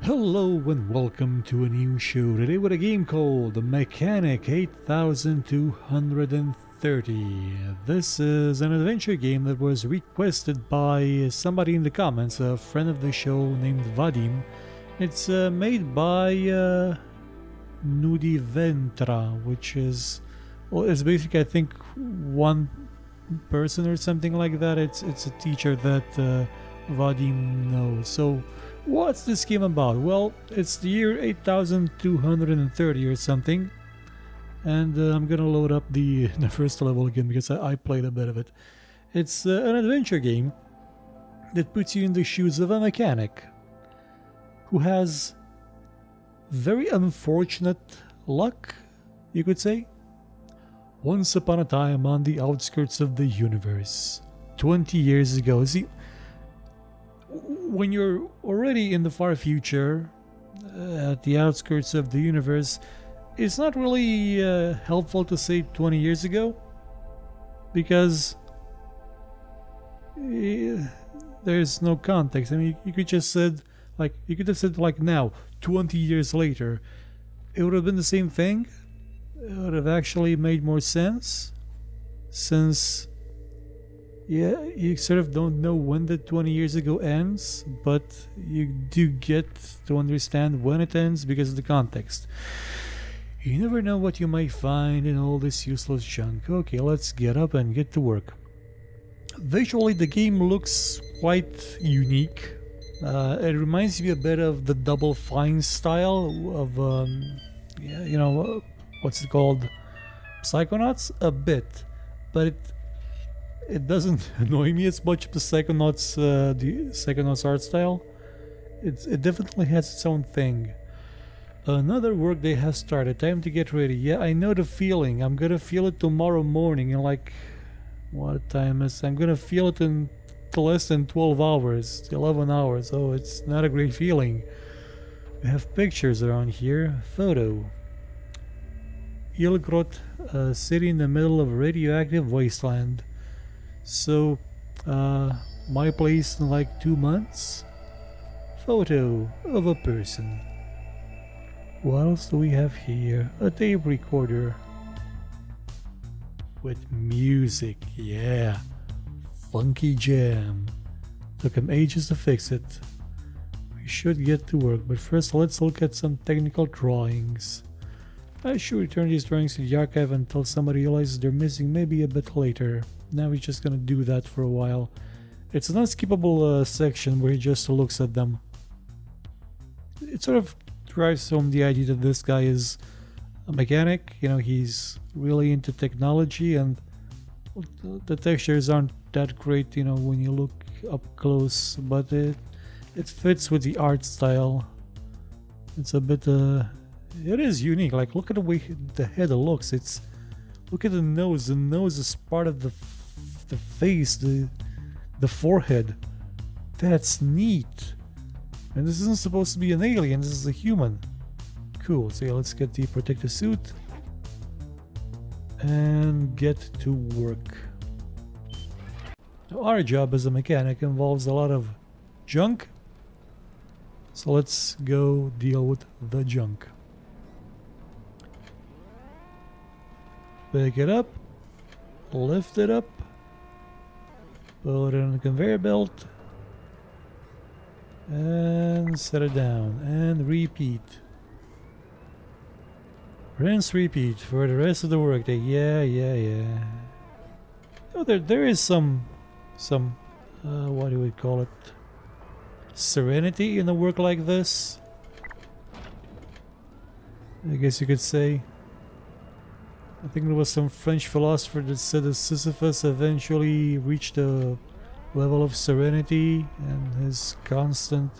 Hello and welcome to a new show today with a game called Mechanic 8230. This is an adventure game that was requested by somebody in the comments, a friend of the show named Vadim. It's made by Nudiventra, which is, well, it's basically I think one person or something like that. It's a teacher that Vadim knows. So what's this game about? Well, it's the year 8230 or something, and I'm gonna load up the first level again because I played a bit of it. It's an adventure game that puts you in the shoes of a mechanic who has very unfortunate luck, you could say. Once upon a time on the outskirts of the universe, 20 years ago. See, when you're already in the far future, at the outskirts of the universe, it's not really helpful to say 20 years ago, because there's no context. I mean, you could just said like you could have said like now, 20 years later, it would have been the same thing. It would have actually made more sense, since you sort of don't know when the 20 years ago ends, but you do get to understand when it ends because of the context. You never know what you might find in all this useless junk. Okay, let's get up and get to work. Visually, the game looks quite unique. It reminds me a bit of the Double Fine style of, what's it called? Psychonauts? A bit. But it doesn't annoy me as much as the Psychonauts art style. It definitely has its own thing. Another workday has started. Time to get ready. Yeah, I know the feeling. I'm gonna feel it tomorrow morning in like... what time is... I'm gonna feel it in less than 12 hours. 11 hours. Oh, it's not a great feeling. We have pictures around here. Photo. Ilgrot, a city in the middle of a radioactive wasteland. So, my place in like 2 months. Photo of a person. What else do we have here? A tape recorder. With music, yeah. Funky jam. Took him ages to fix it. We should get to work, but first let's look at some technical drawings. I should return these drawings to the archive until somebody realizes they're missing, maybe a bit later. Now he's just gonna do that for a while. It's an unskippable section where he just looks at them. It sort of drives home the idea that this guy is a mechanic. You know, he's really into technology, and the textures aren't that great, you know, when you look up close, but it fits with the art style. It's a bit it is unique. Like, look at the way the head looks. Look at the nose. The nose is part of the face, the forehead. That's neat. And this isn't supposed to be an alien, this is a human. Cool. So yeah, let's get the protective suit and get to work. So our job as a mechanic involves a lot of junk. So let's go deal with the junk. Pick it up, lift it up, put it on the conveyor belt, and set it down, and repeat. Rinse, repeat for the rest of the workday. Yeah. Oh, there is some what do we call it? Serenity in a work like this, I guess you could say. I think there was some French philosopher that said that Sisyphus eventually reached a level of serenity, and his constant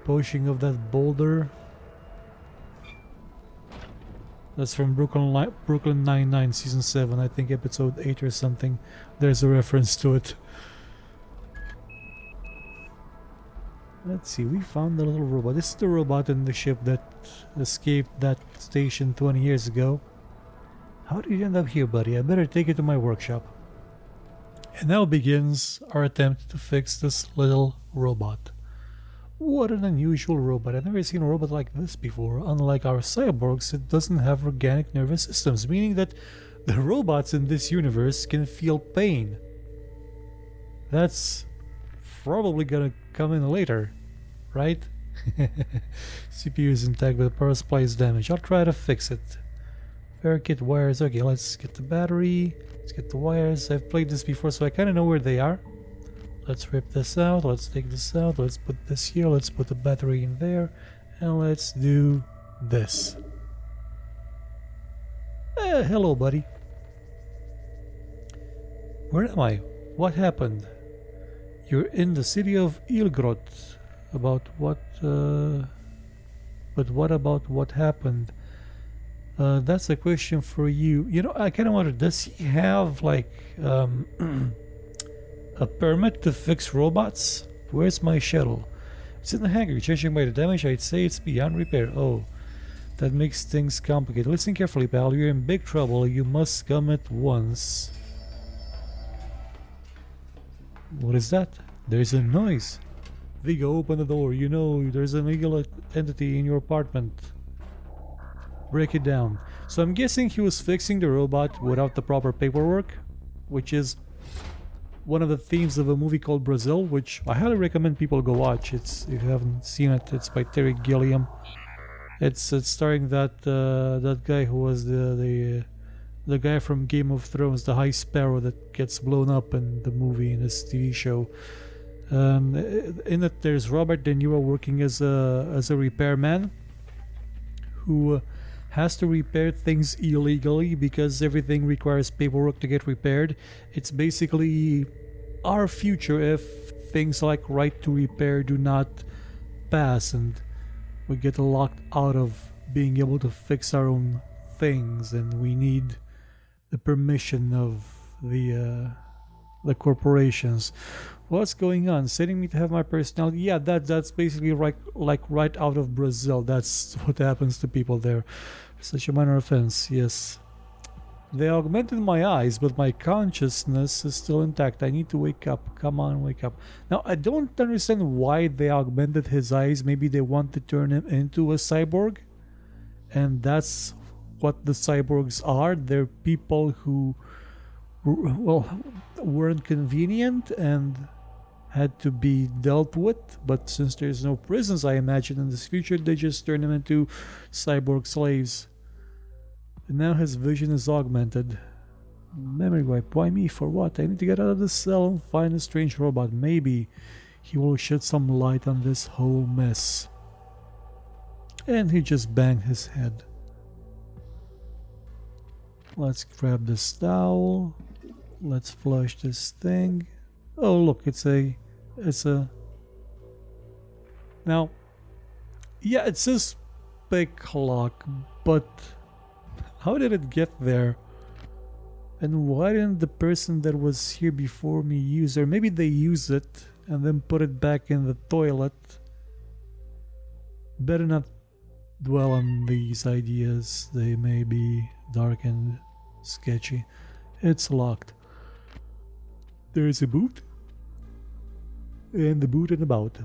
pushing of that boulder. That's from Brooklyn Nine-Nine season 7, I think episode 8 or something. There's a reference to it. Let's see, we found the little robot. This is the robot in the ship that escaped that station 20 years ago. How did you end up here, buddy? I better take you to my workshop. And now begins our attempt to fix this little robot. What an unusual robot. I've never seen a robot like this before. Unlike our cyborgs, it doesn't have organic nervous systems, meaning that the robots in this universe can feel pain. That's probably gonna come in later, right? CPU is intact but power supply is damaged. I'll try to fix it. Fairkit wires. Okay, let's get the battery. Let's get the wires. I've played this before, so I kind of know where they are. Let's rip this out. Let's take this out. Let's put this here. Let's put the battery in there. And let's do this. Hello, buddy. Where am I? What happened? You're in the city of Ilgrot. About what? But what about what happened? That's a question for you. You know, I kind of wonder, does he have like a permit to fix robots? Where's my shuttle? It's in the hangar. Judging by the damage, I'd say it's beyond repair. Oh, that makes things complicated. Listen carefully, pal. You're in big trouble. You must come at once. What is that? There's a noise. Vigo, open the door. You know there's an illegal entity in your apartment. Break it down. So I'm guessing he was fixing the robot without the proper paperwork, which is one of the themes of a movie called Brazil, which I highly recommend people go watch. It's, if you haven't seen it, it's by Terry Gilliam. It's starring that that guy who was the guy from Game of Thrones, the High Sparrow that gets blown up in the movie, in this TV show. In it, there's Robert De Niro working as a repairman who has to repair things illegally because everything requires paperwork to get repaired. It's basically our future if things like right to repair do not pass and we get locked out of being able to fix our own things, and we need the permission of the corporations. What's going on? Sending me to have my personality? Yeah, that's basically like right out of Brazil. That's what happens to people there. Such a minor offense, yes. They augmented my eyes, but my consciousness is still intact. I need to wake up. Come on, wake up. Now, I don't understand why they augmented his eyes. Maybe they want to turn him into a cyborg? And that's what the cyborgs are. They're people who, well, weren't convenient and had to be dealt with, but since there's no prisons, I imagine in this future, they just turn them into cyborg slaves. And now his vision is augmented. Memory wipe. Why me? For what? I need to get out of this cell and find a strange robot. Maybe he will shed some light on this whole mess. And he just banged his head. Let's grab this towel. Let's flush this thing. Oh look, it's a now, yeah, it says pick lock, but how did it get there? And why didn't the person that was here before me use it? Or maybe they used it and then put it back in the toilet. Better not dwell on these ideas. They may be dark and sketchy. It's locked. There is a boot. And the boot and about.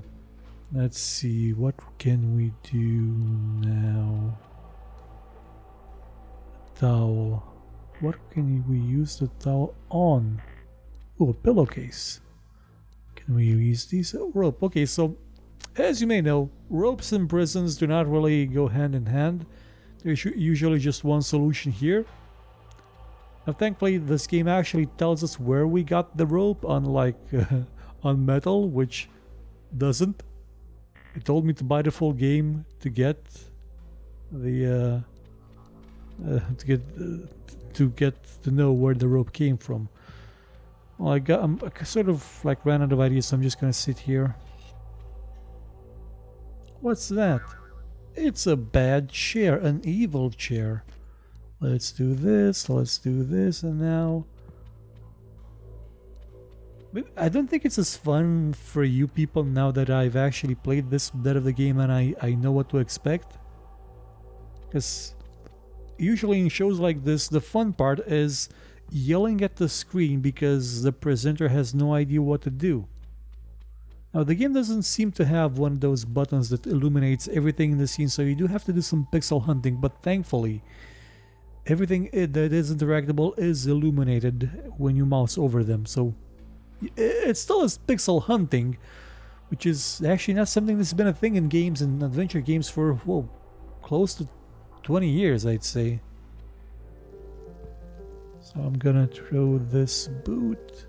Let's see, what can we do now? Towel. What can we use the towel on? Oh, a pillowcase. Can we use these? Oh, rope. Okay, so as you may know, ropes in prisons do not really go hand in hand. There's usually just one solution here. Now, thankfully, this game actually tells us where we got the rope, unlike on Metal, which doesn't. It told me to buy the full game to get the to know where the rope came from. Well, I'm sort of like ran out of ideas, so I'm just gonna sit here. What's that? It's a bad chair, an evil chair. Let's do this, and now... I don't think it's as fun for you people now that I've actually played this bit of the game and I know what to expect. Because usually in shows like this, the fun part is yelling at the screen because the presenter has no idea what to do. Now the game doesn't seem to have one of those buttons that illuminates everything in the scene, so you do have to do some pixel hunting, but thankfully everything that is interactable is illuminated when you mouse over them, so it still is pixel hunting, which is actually not something that's been a thing in games and adventure games for, whoa, close to 20 years, I'd say. So I'm gonna throw this boot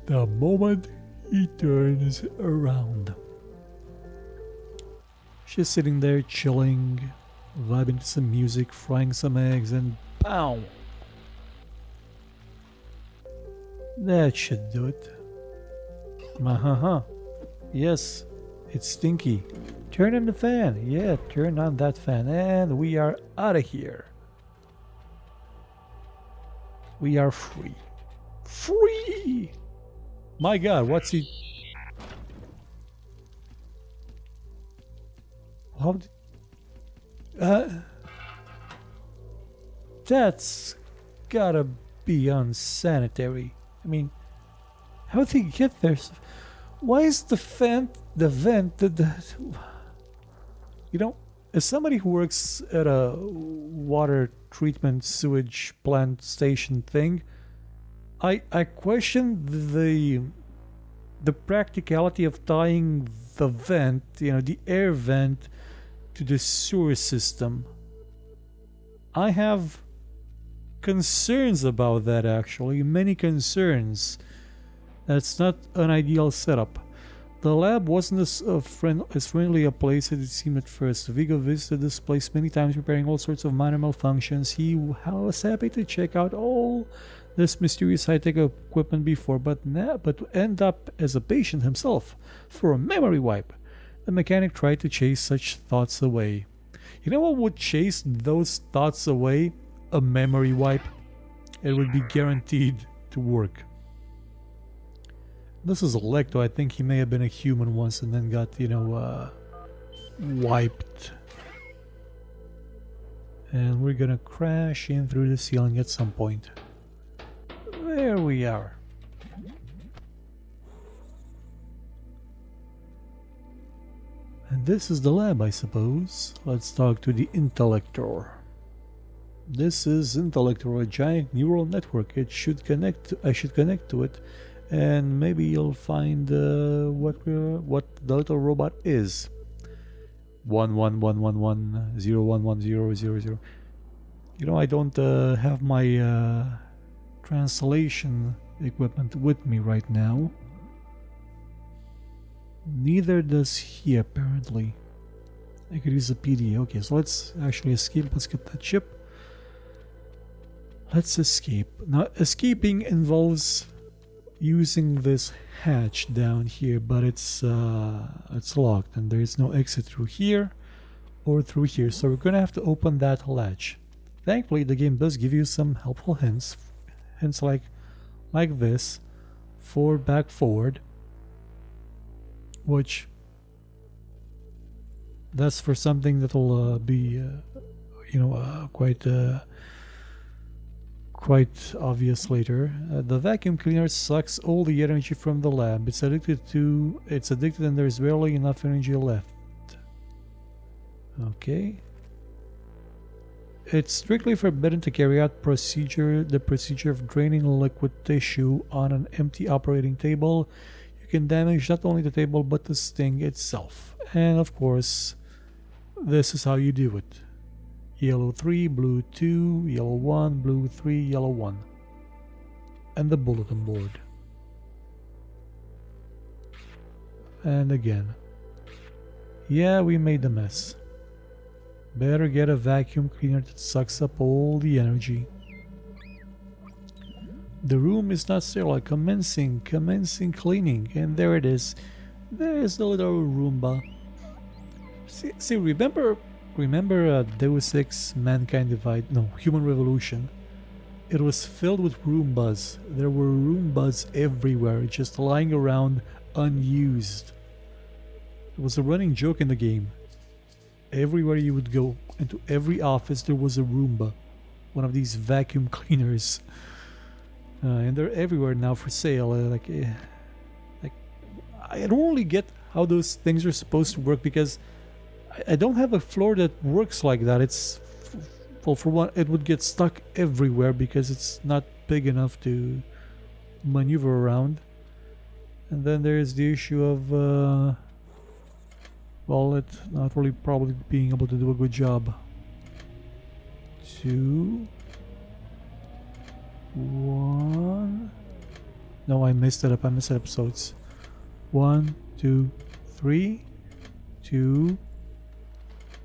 the moment he turns around. She's sitting there chilling, vibing to some music, frying some eggs, and pow! That should do it. Yes, it's stinky. Turn on the fan. Yeah, turn on that fan, and we are out of here. We are free. Free! My god, what's he... How did... That's gotta be unsanitary. I mean, how did he get there? Why is the vent... You know, as somebody who works at a water treatment sewage plant station thing, I question the practicality of tying the vent, you know, the air vent, to the sewer system. I have concerns about that, actually, many concerns. That's not an ideal setup. The lab wasn't as friendly a place as it seemed at first. Vigo visited this place many times, repairing all sorts of minor malfunctions. He was happy to check out all this mysterious high-tech equipment before, but to end up as a patient himself for a memory wipe. The mechanic tried to chase such thoughts away. You know what would chase those thoughts away? A memory wipe. It would be guaranteed to work. This is Electo. I think he may have been a human once and then got, you know, wiped. And we're gonna crash in through the ceiling at some point. There we are. And this is the lab, I suppose. Let's talk to the Intellector. This is Intellector, a giant neural network. It should connect. I should connect to it, and maybe you'll find what the little robot is. 1111101100. You know, I don't have my translation equipment with me right now. Neither does he, apparently. I could use a PDA. Okay, so let's actually escape. Let's get that ship. Let's escape. Now, escaping involves using this hatch down here, but it's locked and there is no exit through here or through here, so we're gonna have to open that latch. Thankfully, the game does give you some helpful hints like this, back forward, which that's for something that'll be you know, quite obvious later. The vacuum cleaner sucks all the energy from the lab. It's addicted and there's barely enough energy left. Okay. It's strictly forbidden to carry out the procedure of draining liquid tissue on an empty operating table. You can damage not only the table but the sting itself. And of course, this is how you do it. Yellow 3, blue 2, yellow 1, blue 3, yellow 1. And the bulletin board. And again. Yeah, we made a mess. Better get a vacuum cleaner that sucks up all the energy. The room is not sterile. Commencing cleaning. And there it is. There's the little Roomba. See, remember Deus Ex Mankind Divide? No, Human Revolution. It was filled with Roombas. There were Roombas everywhere, just lying around unused. It was a running joke in the game. Everywhere you would go, into every office there was a Roomba. One of these vacuum cleaners. And they're everywhere now for sale. Like I don't really get how those things are supposed to work, because I don't have a floor that works like that. It's, well, for one, it would get stuck everywhere because it's not big enough to maneuver around. And then there's the issue of, well, it not really probably being able to do a good job. 2, 1. No, I messed it up. I messed it up. So it's 1, 2, 3, 2,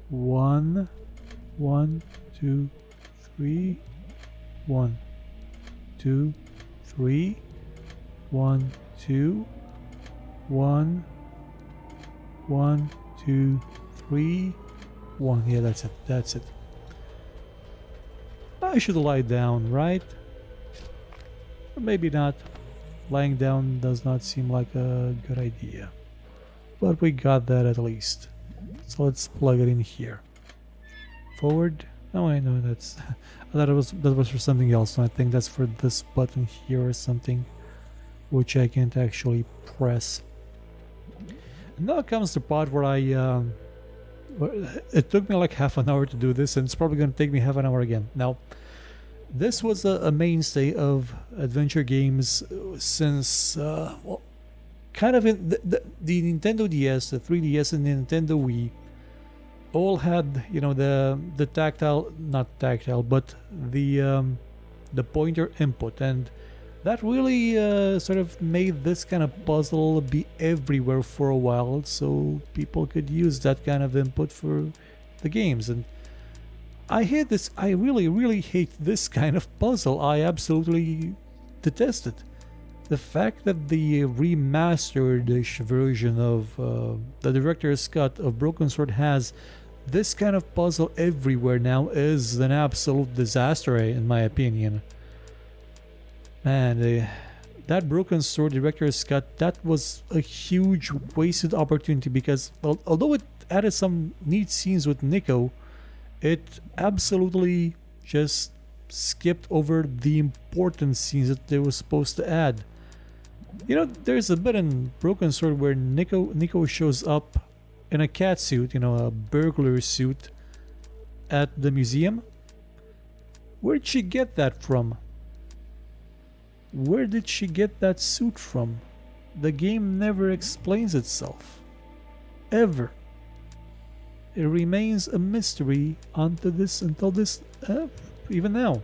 1, 1, 2, 3, 1, 2, 3, 1, 2, 1, 1, 2, 3, 1. Yeah, that's it. That's it. I should lie down, right? Or maybe not. Lying down does not seem like a good idea. But we got that at least. So let's plug it in here. Forward. Oh, I know that's. I thought that was for something else. So I think that's for this button here or something, which I can't actually press. And now comes the part where it took me like half an hour to do this, and it's probably going to take me half an hour again. Now, this was a mainstay of adventure games since, well, kind of in the Nintendo DS, the 3DS, and the Nintendo Wii all had, you know, the tactile, not tactile, but the pointer input, and that really sort of made this kind of puzzle be everywhere for a while, so people could use that kind of input for the games. And I hate this. I really hate this kind of puzzle. I absolutely detest it. The fact that the remastered-ish version of the director's cut of Broken Sword has this kind of puzzle everywhere now is an absolute disaster, in my opinion. Man, that Broken Sword director's cut, that was a huge wasted opportunity, because, well, although it added some neat scenes with Nico, it absolutely just skipped over the important scenes that they were supposed to add. You know, there's a bit in Broken Sword where Nico shows up in a cat suit, you know, a burglar suit, at the museum. Where'd she get that from? Where did she get that suit from? The game never explains itself. Ever. It remains a mystery until this, even now.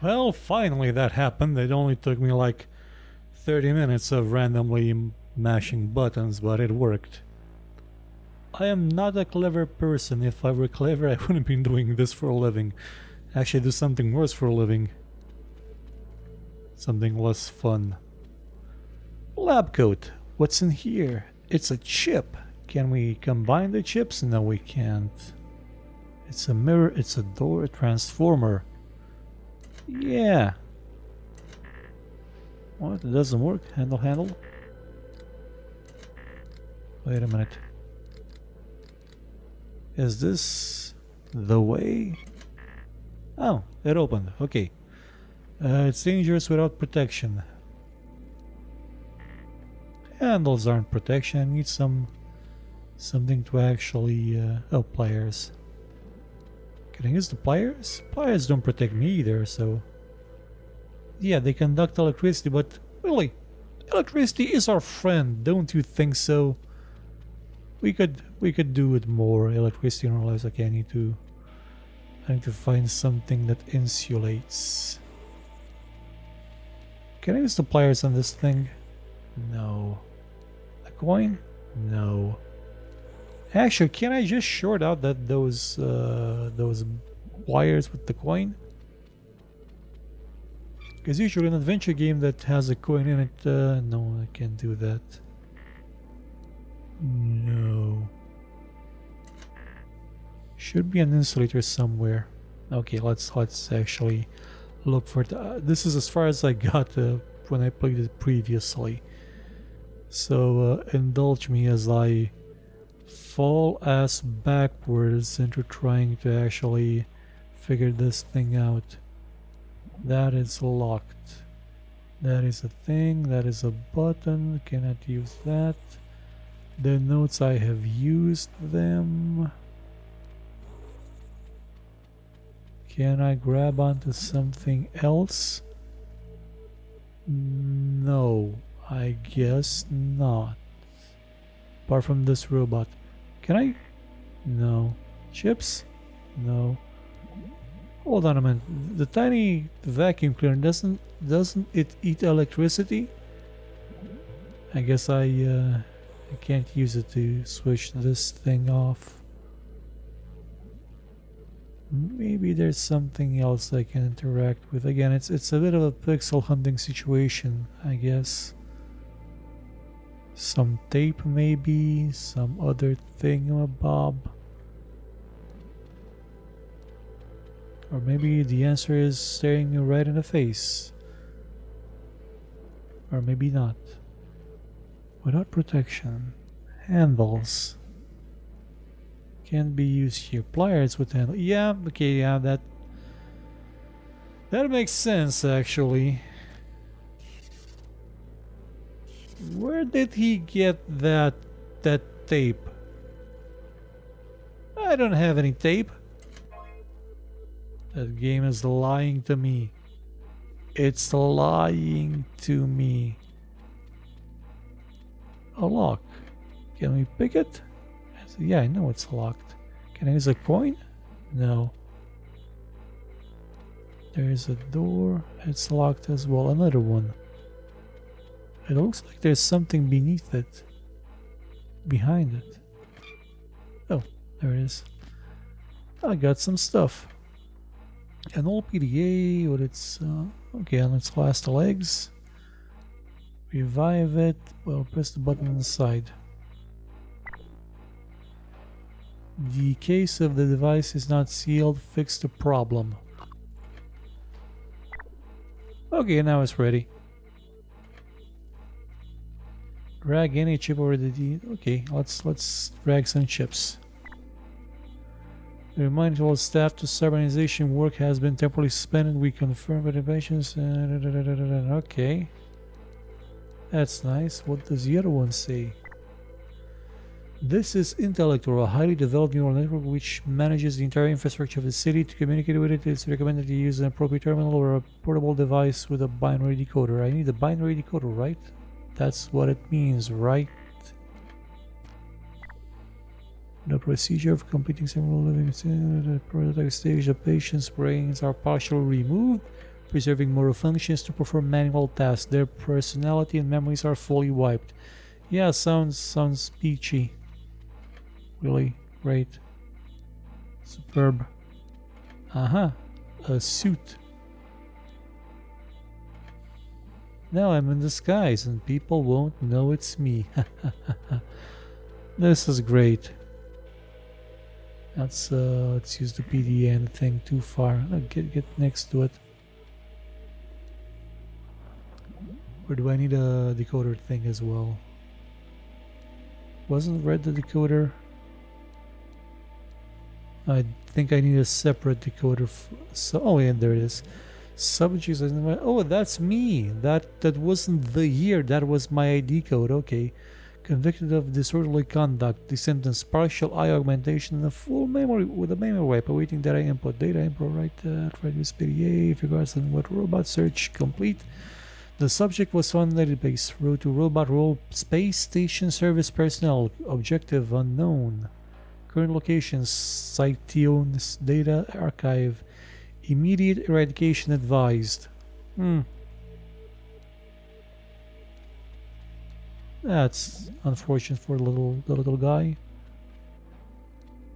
Well, finally that happened. It only took me like 30 minutes of randomly mashing buttons, but it worked. I am not a clever person. If I were clever, I wouldn't be doing this for a living. Actually, do something worse for a living. Something less fun. Lab coat. What's in here? It's a chip. Can we combine the chips? No, we can't. It's a mirror, it's a door, a transformer. Yeah. What? It doesn't work? Handle? Wait a minute. Is this the way? Oh, it opened. Okay. It's dangerous without protection. Handles aren't protection. I need something to actually... oh, pliers. Can I use the pliers? Pliers don't protect me either, so... Yeah, they conduct electricity, but really, electricity is our friend, don't you think so? We could do with more electricity in our lives. Okay, I need to find something that insulates. Can I use the pliers on this thing? No. A coin? No. Actually, can I just short out those wires with the coin? Because usually an adventure game that has a coin in it, no, I can't do that. No. Should be an insulator somewhere. Okay, let's actually look for it. This is as far as I got when I played it previously. So indulge me as I fall ass backwards into trying to actually figure this thing out. That is locked. That is a thing, that is a button, cannot use that. The notes, I have used them. Can I grab onto something else? No, I guess not. Apart from this robot. Can I? No. Chips? No. Hold on a minute. The tiny vacuum cleaner doesn't it eat electricity? I guess I can't use it to switch this thing off. Maybe there's something else I can interact with. Again, it's a bit of a pixel hunting situation, I guess. Some tape maybe, some other thingamabob. Or maybe the answer is staring you right in the face. Or maybe not. Without protection. Handles. Can't be used here. Pliers with handle. Yeah, okay, yeah, that makes sense actually. Where did he get that tape? I don't have any tape. That game is lying to me. It's lying to me. A lock. Can we pick it? Yeah, I know it's locked. Can I use a coin? No. There's a door. It's locked as well. Another one. It looks like there's something beneath it. Behind it. Oh, there it is. I got some stuff. An old PDA with its... okay, on its last legs. Revive it. Well, press the button on the side. The case of the device is not sealed. Fix the problem. Okay, now it's ready. Drag any chip over the okay, let's drag some chips. The reminder to all staff to stabilization work has been temporarily suspended. We confirm renovations. Okay. That's nice. What does the other one say? This is Intellector, a highly developed neural network which manages the entire infrastructure of the city. To communicate with it, it's recommended to use an appropriate terminal or a portable device with a binary decoder. I need a binary decoder, right? That's what it means, right? The procedure of completing several living the prototype stage, the patient's brains are partially removed, preserving motor functions to perform manual tasks. Their personality and memories are fully wiped. Yeah, sounds peachy. Really great. Superb. A suit. Now I'm in disguise and people won't know it's me. This is great. Let's use the PDN thing too far. Get next to it. Or do I need a decoder thing as well? Wasn't red the decoder? I think I need a separate decoder. So, oh yeah, there it is. Subjects. Oh, that's me. That wasn't the year. That was my ID code. Okay. Convicted of disorderly conduct. The sentence: partial eye augmentation and a full memory with a memory wipe. Awaiting data input. Data input. Right. Try to PDA. If regards on what robot search complete. The subject was found in the database. Road to robot role. Space station service personnel. Objective unknown. Current locations: Citations data archive. Immediate eradication advised. That's unfortunate for the little guy.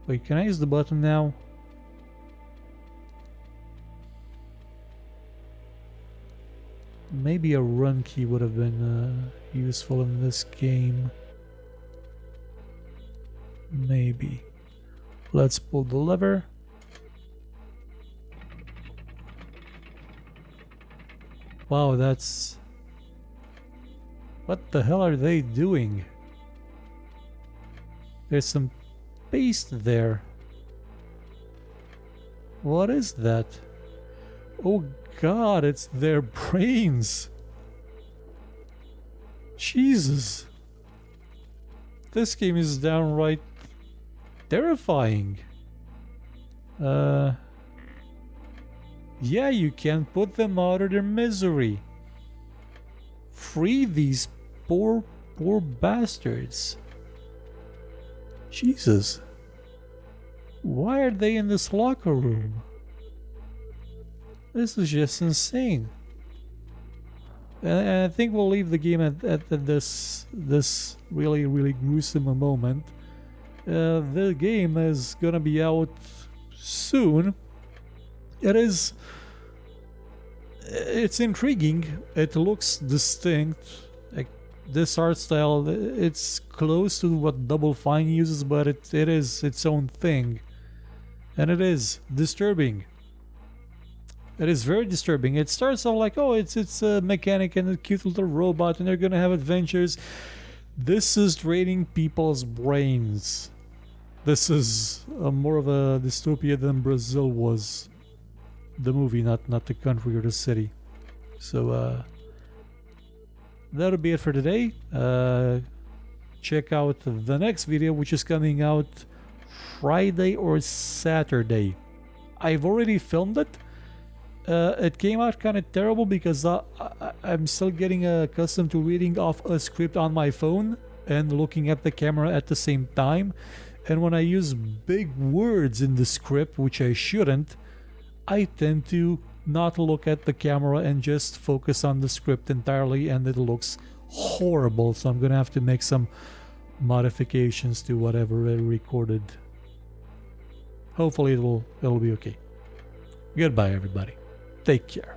Wait, can I use the button now? Maybe a run key would have been useful in this game. Maybe. Let's pull the lever. Wow, that's... What the hell are they doing? There's some paste there. What is that? Oh god, it's their brains! Jesus. This game is downright terrifying. Yeah, you can put them out of their misery. Free these poor bastards. Jesus. Why are they in this locker room? This is just insane. And I think we'll leave the game at this really gruesome moment. The game is gonna be out soon. It's intriguing. It looks distinct. Like this art style, it's close to what Double Fine uses, but it is its own thing, and it is disturbing. It is very disturbing. It starts off like, oh, it's a mechanic and a cute little robot, and they're gonna have adventures. This is draining people's brains. This is more of a dystopia than Brazil was. The movie, not the country or the city. So that'll be it for today. Check out the next video, which is coming out Friday or Saturday. I've already filmed it. It came out kind of terrible because I'm still getting accustomed to reading off a script on my phone and looking at the camera at the same time. And when I use big words in the script, which I shouldn't, I tend to not look at the camera and just focus on the script entirely, and it looks horrible. So I'm gonna have to make some modifications to whatever I recorded. Hopefully it'll be okay. Goodbye, everybody. Take care.